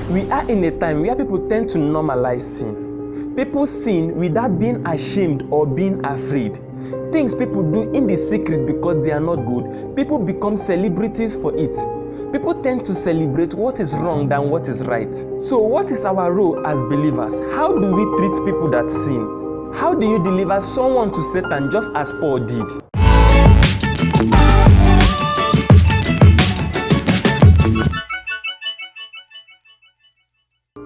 We are in a time where people tend to normalize sin. People sin without being ashamed or being afraid. Things people do in the secret because they are not good, people become celebrities for it. People tend to celebrate what is wrong than what is right. So what is our role as believers? How do we treat people that sin? How do you deliver someone to Satan just as Paul did?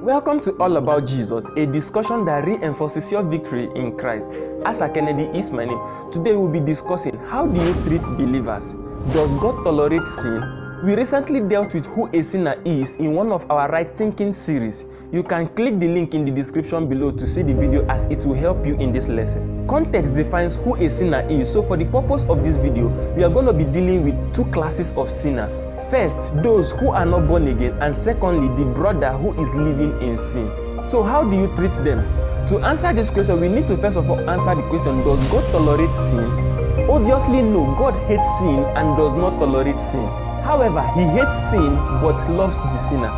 Welcome to All About Jesus, a discussion that reinforces your victory in Christ. Asa Kennedy is my name. Today we'll be discussing how do you treat believers? Does God tolerate sin? We recently dealt with who a sinner is in one of our Right Thinking series. You can click the link in the description below to see the video as it will help you in this lesson. Context defines who a sinner is, so for the purpose of this video, we are going to be dealing with two classes of sinners. First, those who are not born again, and secondly, the brother who is living in sin. So how do you treat them? To answer this question, we need to first of all answer the question, does God tolerate sin? Obviously no, God hates sin and does not tolerate sin. However, he hates sin but loves the sinner.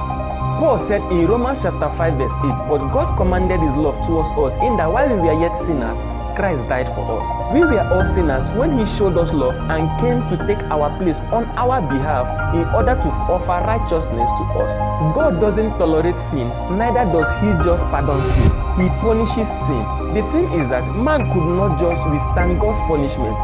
Paul said in Romans chapter 5 verse 8, but God commanded his love towards us in that while we were yet sinners, Christ died for us. We were all sinners when he showed us love and came to take our place on our behalf in order to offer righteousness to us. God doesn't tolerate sin, neither does he just pardon sin. He punishes sin. The thing is that man could not just withstand God's punishment.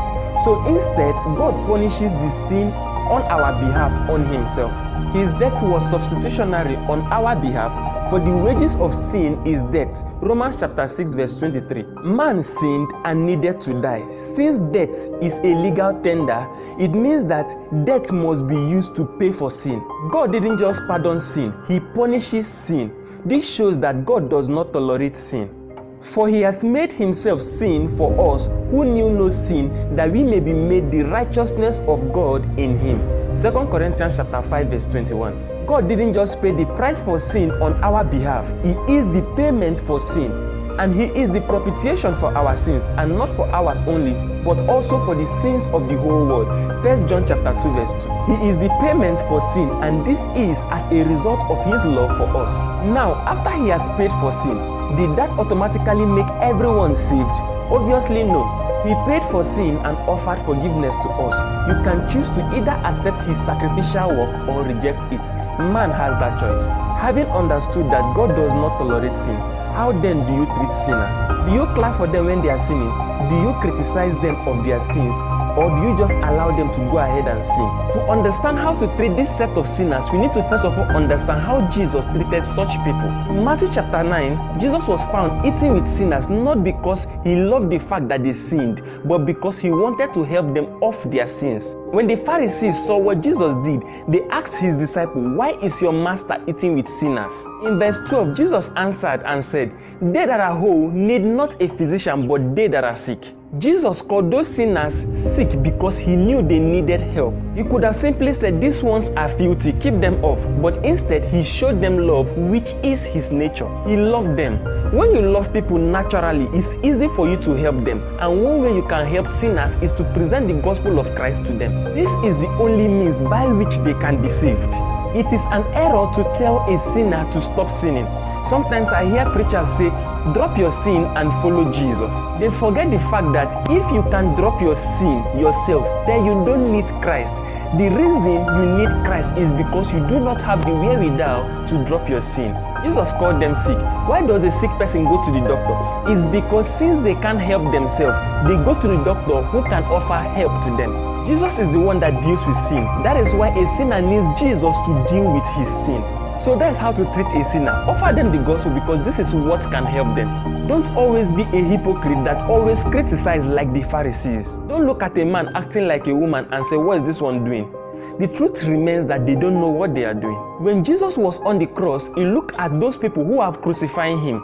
So instead, God punishes the sin on our behalf on himself. His death was substitutionary on our behalf, for the wages of sin is death. Romans chapter 6 verse 23. Man sinned and needed to die. Since death is a legal tender, it means that death must be used to pay for sin. God didn't just pardon sin, he punishes sin. This shows that God does not tolerate sin. For he has made himself sin for us who knew no sin, that we may be made the righteousness of God in him. 2 Corinthians chapter 5 verse 21. God didn't just pay the price for sin on our behalf. He is the payment for sin. And he is the propitiation for our sins, and not for ours only, but also for the sins of the whole world. 1 John chapter 2 verse 2. He is the payment for sin, and this is as a result of his love for us. Now, after he has paid for sin, did that automatically make everyone saved? Obviously no. He paid for sin and offered forgiveness to us. You can choose to either accept his sacrificial work or reject it. Man has that choice. Having understood that God does not tolerate sin, how then do you treat sinners? Do you clap for them when they are sinning? Do you criticize them of their sins? Or do you just allow them to go ahead and sin? To understand how to treat this set of sinners, we need to first of all understand how Jesus treated such people. In Matthew chapter 9, Jesus was found eating with sinners not because he loved the fact that they sinned, but because he wanted to help them off their sins. When the Pharisees saw what Jesus did, they asked his disciple, why is your master eating with sinners? In verse 12, Jesus answered and said, they that are whole need not a physician, but they that are sick. Jesus called those sinners sick because he knew they needed help. He could have simply said, these ones are filthy, keep them off. But instead, he showed them love, which is his nature. He loved them. When you love people naturally, it's easy for you to help them. And one way you can help sinners is to present the gospel of Christ to them. This is the only means by which they can be saved. It is an error to tell a sinner to stop sinning. Sometimes I hear preachers say, drop your sin and follow Jesus. They forget the fact that if you can drop your sin yourself, then you don't need Christ. The reason you need Christ is because you do not have the wherewithal to drop your sin. Jesus called them sick. Why does a sick person go to the doctor? It's because since they can't help themselves, they go to the doctor who can offer help to them. Jesus is the one that deals with sin. That is why a sinner needs Jesus to deal with his sin. So that's how to treat a sinner. Offer them the gospel because this is what can help them. Don't always be a hypocrite that always criticizes like the Pharisees. Don't look at a man acting like a woman and say, what is this one doing? The truth remains that they don't know what they are doing. When Jesus was on the cross, he looked at those people who have crucified him.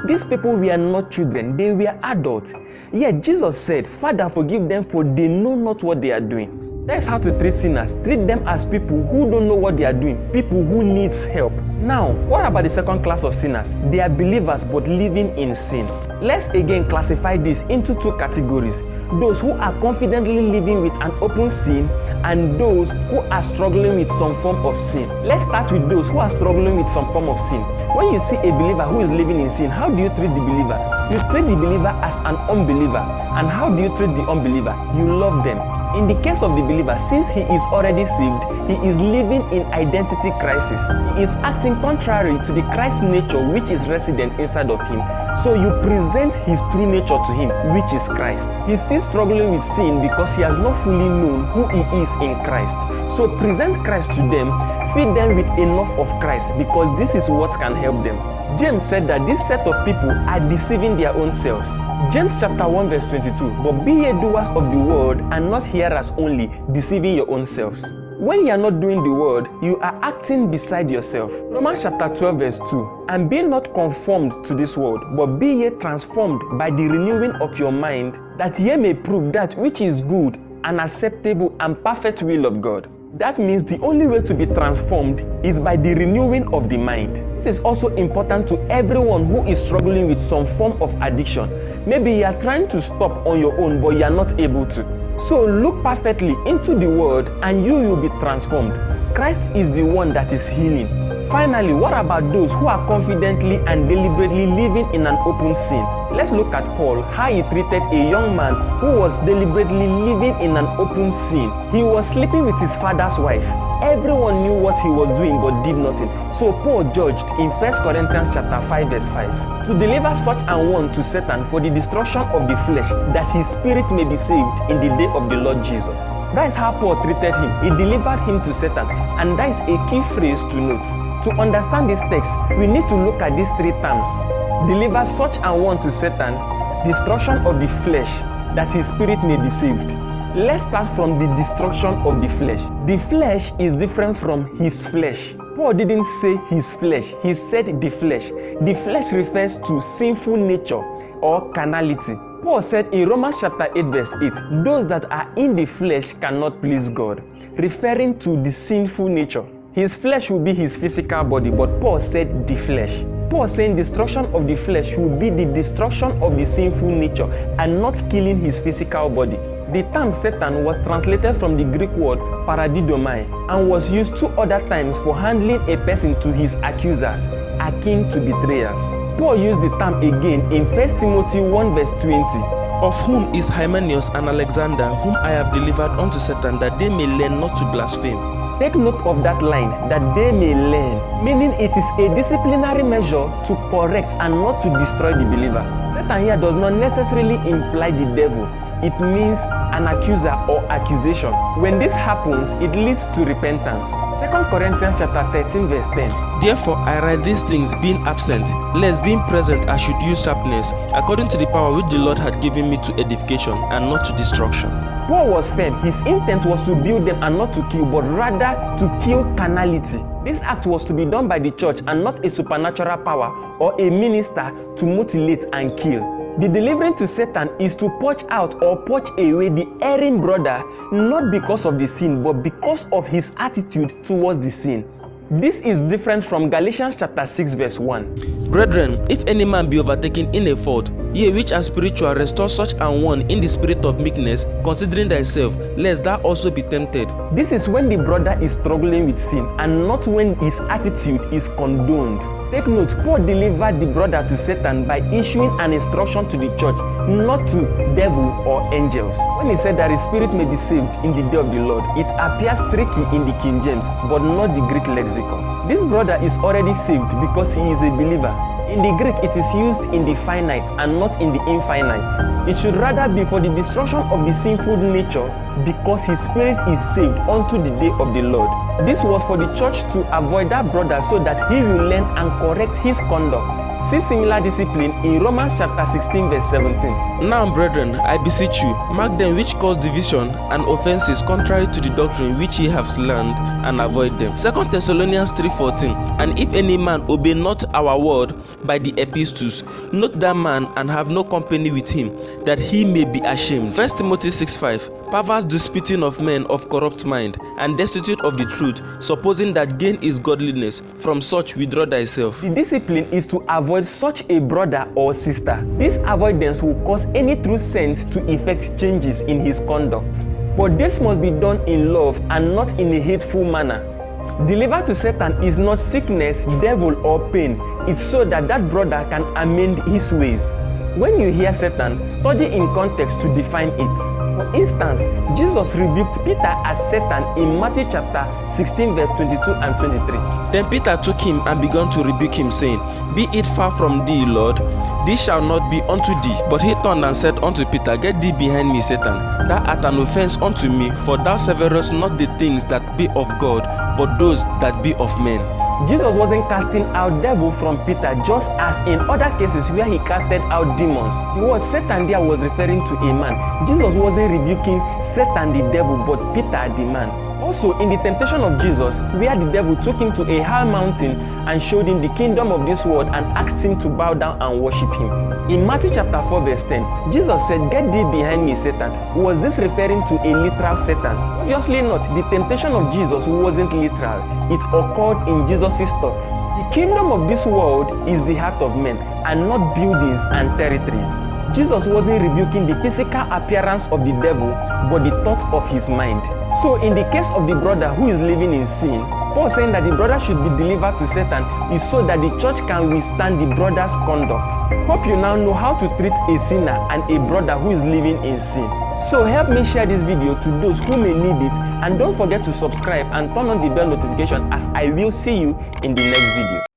These people were not children, they were adults. Yet Jesus said, Father, forgive them, for they know not what they are doing. That's how to treat sinners. Treat them as people who don't know what they are doing, people who need help. Now, what about the second class of sinners? They are believers but living in sin. Let's again classify this into two categories. those who are confidently living with an open sin and those who are struggling with some form of sin. Let's start with those who are struggling with some form of sin. When you see a believer who is living in sin, how do you treat the believer? You treat the believer as an unbeliever. And how do you treat the unbeliever? You love them. In the case of the believer, since he is already saved, he is living in identity crisis. He is acting contrary to the Christ nature which is resident inside of him. So you present his true nature to him, which is Christ. He's still struggling with sin because he has not fully known who he is in Christ. So present Christ to them, feed them with enough of Christ, because this is what can help them. James said that this set of people are deceiving their own selves. James chapter 1 verse 22, but be ye doers of the word and not hearers only, deceiving your own selves. When you are not doing the word, you are acting beside yourself. Romans chapter 12 verse 2, and be not conformed to this world, but be ye transformed by the renewing of your mind, that ye may prove that which is good and acceptable and perfect will of God. That means the only way to be transformed is by the renewing of the mind. This is also important to everyone who is struggling with some form of addiction. Maybe you are trying to stop on your own, but you are not able to. So look perfectly into the word and you will be transformed. Christ is the one that is healing. Finally, what about those who are confidently and deliberately living in an open sin? Let's look at Paul, how he treated a young man who was deliberately living in an open sin. He was sleeping with his father's wife. Everyone knew what he was doing but did nothing. So Paul judged in 1 Corinthians chapter 5 verse 5 to deliver such an one to Satan for the destruction of the flesh, that his spirit may be saved in the day of the Lord Jesus. That is how Paul treated him. He delivered him to Satan, and that is a key phrase to note. To understand this text, we need to look at these three terms: deliver such an one to Satan, destruction of the flesh, that his spirit may be saved. Let's start from the destruction of the flesh. The flesh is different from his flesh. Paul didn't say his flesh, he said the flesh. The flesh refers to sinful nature or carnality. Paul said in Romans chapter 8 verse 8, those that are in the flesh cannot please God, referring to the sinful nature. His flesh will be his physical body, but Paul said the flesh. Paul saying destruction of the flesh will be the destruction of the sinful nature and not killing his physical body. The term Satan was translated from the Greek word paradidomai and was used 2 other times for handling a person to his accusers, akin to betrayers. Paul used the term again in 1 Timothy 1 verse 20. Of whom is Hymenaeus and Alexander, whom I have delivered unto Satan, that they may learn not to blaspheme. Take note of that line, that they may learn, meaning it is a disciplinary measure to correct and not to destroy the believer. Satan here does not necessarily imply the devil. It means an accuser or accusation. When this happens, it leads to repentance. 2 Corinthians chapter 13 verse 10. Therefore I write these things being absent, lest being present I should use sharpness, according to the power which the Lord had given me to edification and not to destruction. Paul was firm. His intent was to build them and not to kill, but rather to kill carnality. This act was to be done by the church and not a supernatural power or a minister to mutilate and kill. The delivering to Satan is to purge out or purge away the erring brother, not because of the sin, but because of his attitude towards the sin. This is different from Galatians chapter 6 verse 1. Brethren, if any man be overtaken in a fault, ye which are spiritual, restore such an one in the spirit of meekness, considering thyself, lest thou also be tempted. This is when the brother is struggling with sin and not when his attitude is condoned. Take note, Paul delivered the brother to Satan by issuing an instruction to the church, not to devil or angels. When he said that his spirit may be saved in the day of the Lord, it appears tricky in the King James, but not the Greek lexicon. This brother is already saved because he is a believer. In the Greek, it is used in the finite and not in the infinite. It should rather be for the destruction of the sinful nature, because his spirit is saved unto the day of the Lord. This was for the church to avoid that brother so that he will learn and correct his conduct. See similar discipline in Romans chapter 16 verse 17. Now, brethren, I beseech you, mark them which cause division and offenses contrary to the doctrine which ye have learned, and avoid them. 2 Thessalonians 3:14. And if any man obey not our word by the epistles, note that man and have no company with him, that he may be ashamed. 1 Timothy 6:5. perverse disputing of men of corrupt mind, and destitute of the truth, supposing that gain is godliness. From such withdraw thyself. The discipline is to avoid such a brother or sister. This avoidance will cause any true saint to effect changes in his conduct. But this must be done in love and not in a hateful manner. Delivered to Satan is not sickness, devil, or pain. It's so that that brother can amend his ways. When you hear Satan, study in context to define it. For instance, Jesus rebuked Peter as Satan in Matthew chapter 16 verse 22 and 23. Then Peter took him and began to rebuke him, saying, Be it far from thee, Lord, this shall not be unto thee. But he turned and said unto Peter, Get thee behind me, Satan. Thou art an offense unto me, for thou severest not the things that be of God, but those that be of men. Jesus wasn't casting out devil from Peter just as in other cases where he casted out demons. The word Satan there was referring to a man. Jesus wasn't rebuking Satan the devil, but Peter the man. Also, in the temptation of Jesus, where the devil took him to a high mountain and showed him the kingdom of this world and asked him to bow down and worship him. In Matthew chapter 4 verse 10, Jesus said, Get thee behind me, Satan. Was this referring to a literal Satan? Obviously not. The temptation of Jesus wasn't literal. It occurred in Jesus' thoughts. The kingdom of this world is the heart of men and not buildings and territories. Jesus wasn't rebuking the physical appearance of the devil, but the thought of his mind. So in the case of the brother who is living in sin, Paul saying that the brother should be delivered to Satan is so that the church can withstand the brother's conduct. Hope you now know how to treat a sinner and a brother who is living in sin. So help me share this video to those who may need it, and don't forget to subscribe and turn on the bell notification, as I will see you in the next video.